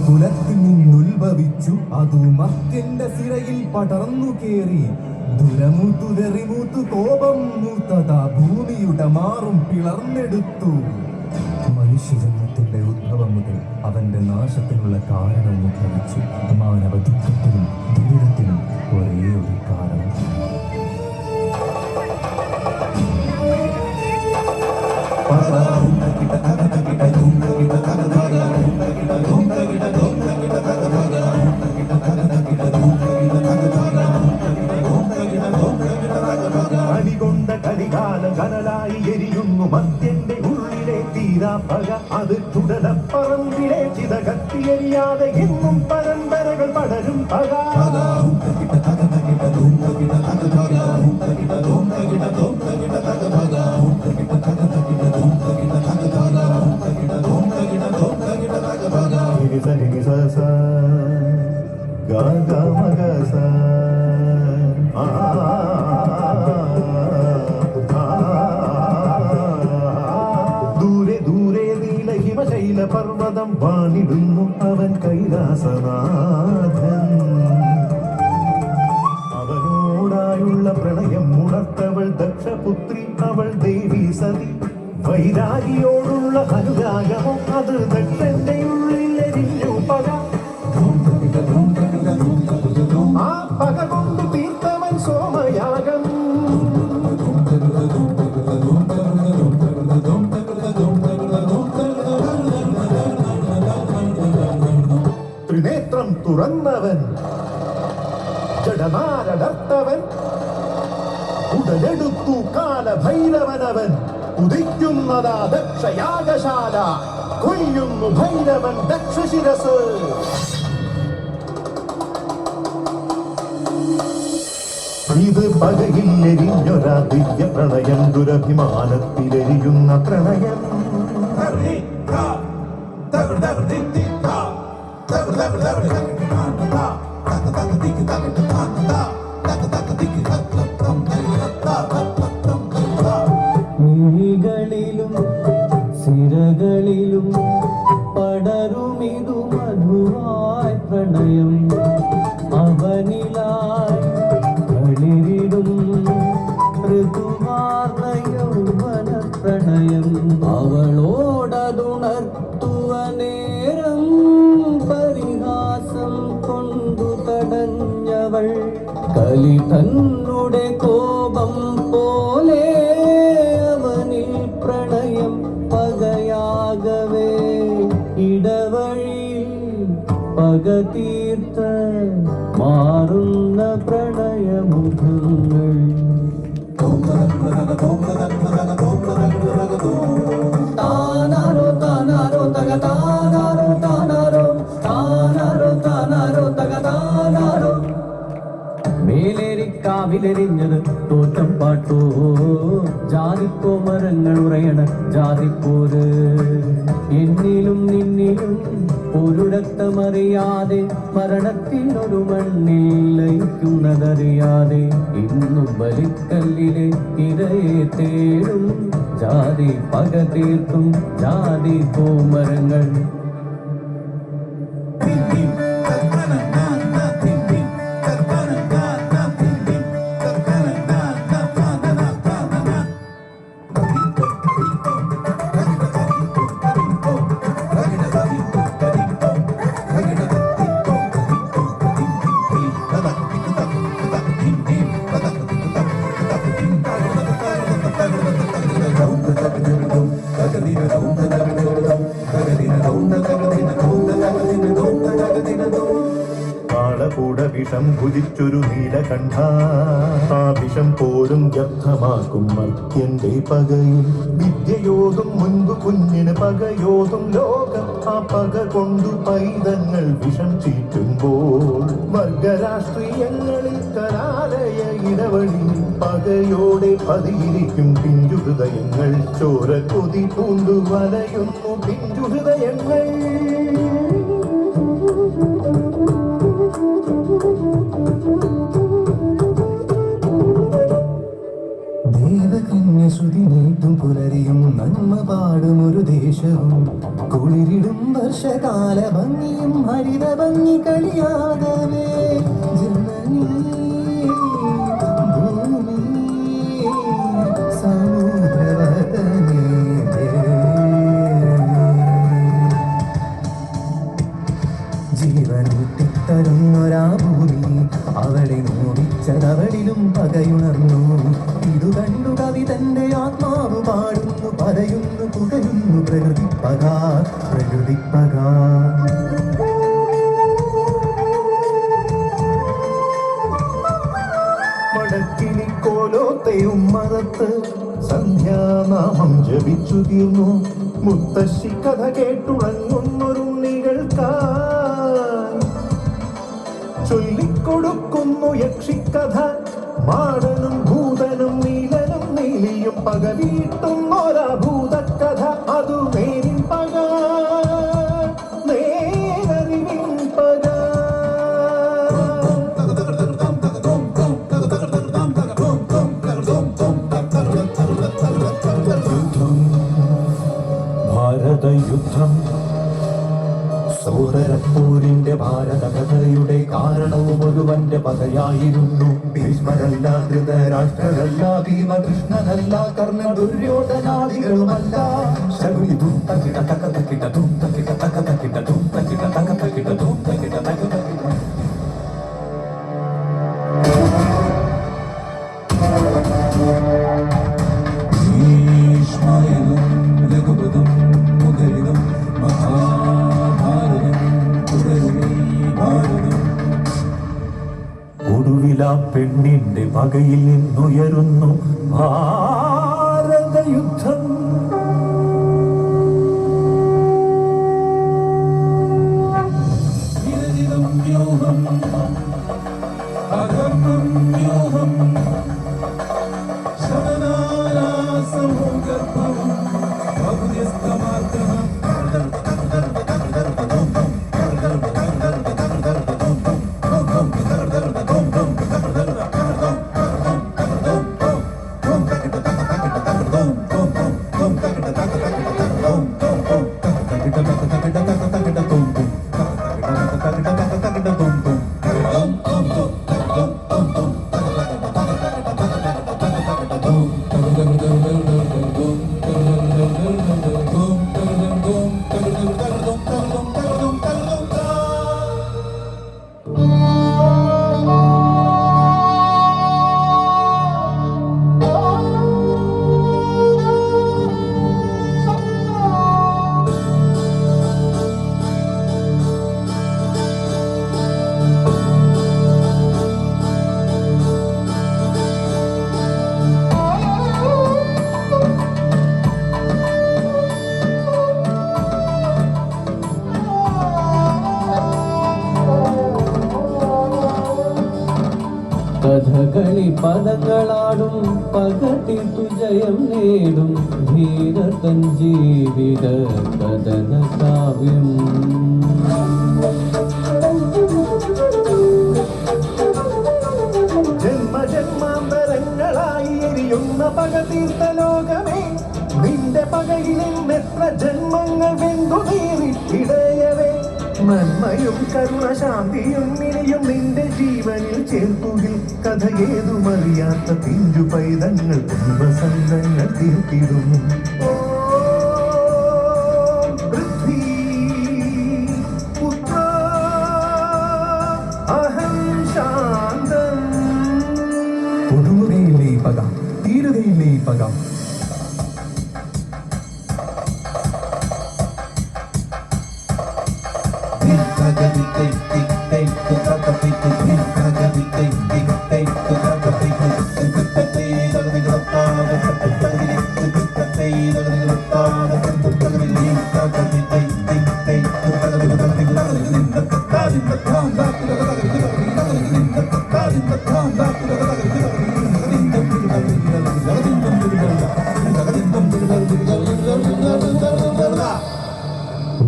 കുലത്തിൽ നിന്നുത്ഭവിച്ചു അതു മർത്യന്റെ സിരയിൽ പടർന്നു കേറി ദുരമൂത്തുതെറിമൂത്തു കോപം മൂത്തതാ ഭൂമിയുടെ മാറും പിളർന്നെടുത്തു. മനുഷ്യജന്മത്തിന്റെ ഉദ്ഭവം മുതൽ അവന്റെ നാശത്തിനുള്ള കാരണം ഉദ്ഭവിച്ചു. മാനവ ദുഃഖത്തിനും ദുരിതത്തിനും ഒരേ ഒരു കാരണം. അടികൊണ്ട കലികാലം കനലായി എരിയുന്നു മദ്യന്റെ ഉള്ളിലെ തീരാപ്പക. അത് ചുടലപ്പറമ്പിലെ ചിത കത്തിയെരിയാതെ എന്നും പരമ്പരകൾ പടരും പക. ദൂരെ ദൂരെ നീല ഹിമശൈല പർവ്വതം വാണിടുന്നു അവൻ കൈലാസനാഥൻ. അവനോടായുള്ള പ്രണയം ഉണർത്തവൾ ദക്ഷപുത്രി, അവൾ ദേവി സതി. വൈരാഗിയോടുള്ള അനുരാഗമോ അത് ദക്ഷന്റെ ഉള്ളിലെരിഞ്ഞു പക. ആ പക കൊണ്ട് തീർത്തവൻ സോമയാഗം. ത്രിനേത്രം തുറന്നവൻ, ജഡമാരടർത്തവൻ, ഉടലെടുത്തു കാലഭൈരവനവൻ. ഉദിക്കുന്നതാ ദക്ഷയാഗശാല, കൊയ്യുന്നു ഭൈരവൻ ദക്ഷശിരസ്. ഇത് പകയിലെരിഞ്ഞൊരാ ദിവ്യ പ്രണയം, ദുരഭിമാനത്തിലെരിയുന്ന പ്രണയം. മിഴികളിലും സിരകളിലും പടരുമിതു മധുവായ പ്രണയം. അവനിലായി കളിരിടും ഋതുവാർന്ന യൗവന പ്രണയം. അവളോടതുണർത്തുവ നേരം പരിഹാസം കൊണ്ടു തടഞ്ഞവൾ. കലി തന്നുടെ കോപം പോലെ അവനിൽ പ്രണയം പകയാകവേ. ഇടവഴിയിൽ പക തീർത്ത മാറുന്ന പ്രണയമുഖങ്ങൾ. താനാരോ താനാരോ തക താനാരോ താനാരോ താനാരോ താനാരോ തക താനാരോ. മേലേരിക്കാവിലെരിഞ്ഞത് തോറ്റം പാട്ടോ, ജാതിക്കോ മരങ്ങൾ ഉറയണ ജാതിപ്പോര്. എന്നിലും നിന്നിലും ഒരു രക്തമറിയാതെ മരണത്തിനൊരു മണ്ണിൽ ലയിക്കുന്നതറിയാതെ ഇന്നും ബലിക്കല്ലിലെ ഇരയെ തേടും ജാതി പക തീർക്കും ജാതി കോമരങ്ങൾ. കാളകൂട വിഷം ഭുജിച്ചൊരു നീലകണ്ഠ, ആ വിഷം പോലും വ്യർത്ഥമാക്കും മർത്യന്റെ പകയിൽ. വിദ്യയോതും മുൻപ് കുഞ്ഞിന് പകയോതും ലോകം, ആ പക കൊണ്ടു പൈതങ്ങൾ വിഷം ചീറ്റുമ്പോൾ. വർഗരാഷ്ട്രീയങ്ങളിൽ കലാലയ ഇടവഴി പകയോടെ പതിയിരിക്കും പിഞ്ചുഹൃദയങ്ങൾ. ചോര കൊതി പൂണ്ടു വലയുന്നു പിഞ്ചുഹൃദയങ്ങൾ. ദേവകന്യശ്രുതി നീട്ടും പുലരിയും നന്മ പാടും ഒരു ദേശവും കുളിരിടും വർഷകാല ഭംഗിയും ഹരിത ഭംഗി കളിയാകവേ ജനനീ ഭൂമി സമുദ്രവദനേ ജീവനൂട്ടിത്തരുന്നൊരാ ഭൂമി അവളെ നോവിച്ചതവളിലും പകയുണർന്നു. ഇതു കണ്ടു കവി തന്റെ ആത്മാവ് പാടുന്നു, പറയുന്നു, പുകയുന്നു പ്രകൃതിപ്പക പ്രകൃതിപ്പക. മടക്കിനിക്കോലോത്തെയും മറത്ത് സന്ധ്യാനാമം ജപിച്ചു തീർന്നു. മുത്തശ്ശി കഥ കേട്ടുണങ്ങുന്നൊരുണ്ണികൾക്കായി ചൊല്ലിക്കൊടുക്കുന്നു യക്ഷിക്കഥ. മാടനും ഭൂതനും നീലനും നീലിയും പക വീട്ടുന്നൊരാ ഭൂതക്കഥ. അതു നേരിൻ പക, നേരറിവിൻ പക. ഭാരതയുദ്ധം സോദരപ്പോരിന്റെ ഭാരതകഥയുടെ കാരണവും ഒരുവന്റെ പകയായിരുന്നു. ഭീഷ്മരല്ല, ധൃതരാഷ്ട്രരല്ല, ഭീമകൃഷ്ണനല്ല, കർണ ദുര്യോധനാദികളുമല്ല. ശകുനി തക്കിട തക്ക തക്കിട തും തക്കിട തക്ക തക്കിട തും തക്കിട തക്ക തക്കിട തും തക്കിട തക്ക തക്കിട. ഭീഷ്മയും ലഘുപദം മുതലിതം ഒടുവിലാ പെണ്ണിന്റെ പകയിൽ നിന്നുയരുന്നു ഭാരതയുദ്ധം. കഥകളി പദങ്ങളാടും പകട്ടിട്ടു ജയം നേടും ധീരതൻ ജീവിത കഥന കാവ്യം. ജന്മജന്മാന്തരങ്ങളായി എരിയുന്ന പക തീർത്ത ലോകമേ, നിന്റെ പകയിലും എത്ര ജന്മങ്ങൾ വെന്തു നീറിയിടയവേ. നന്മയും കരുണശാന്തിയും ഇനിയും നിന്റെ ജീവനിൽ ചേർത്തുകിൽ കഥ ഏതുമറിയാത്ത പിഞ്ചു പൈതങ്ങൾ കുംഭസംഘങ്ങൾ തീർത്തിടും. പൃഥ്വി പുത്ര അഹം ശാന്തം. ഒടുങ്ങുകയില്ലേ ഈ പക, തീരുകയില്ലേ ഈ പക.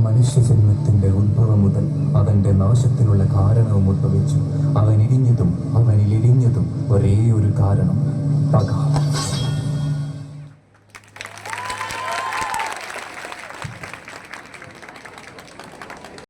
മനുഷ്യജന്മത്തിന്റെ ഉത്ഭവം മുതൽ അവന്റെ നാശത്തിനുള്ള കാരണവും ഉദ്ഭവിച്ചു. അവനിരിഞ്ഞതും അവനിലിരിഞ്ഞതും ഒരേ ഒരു കാരണം, പക.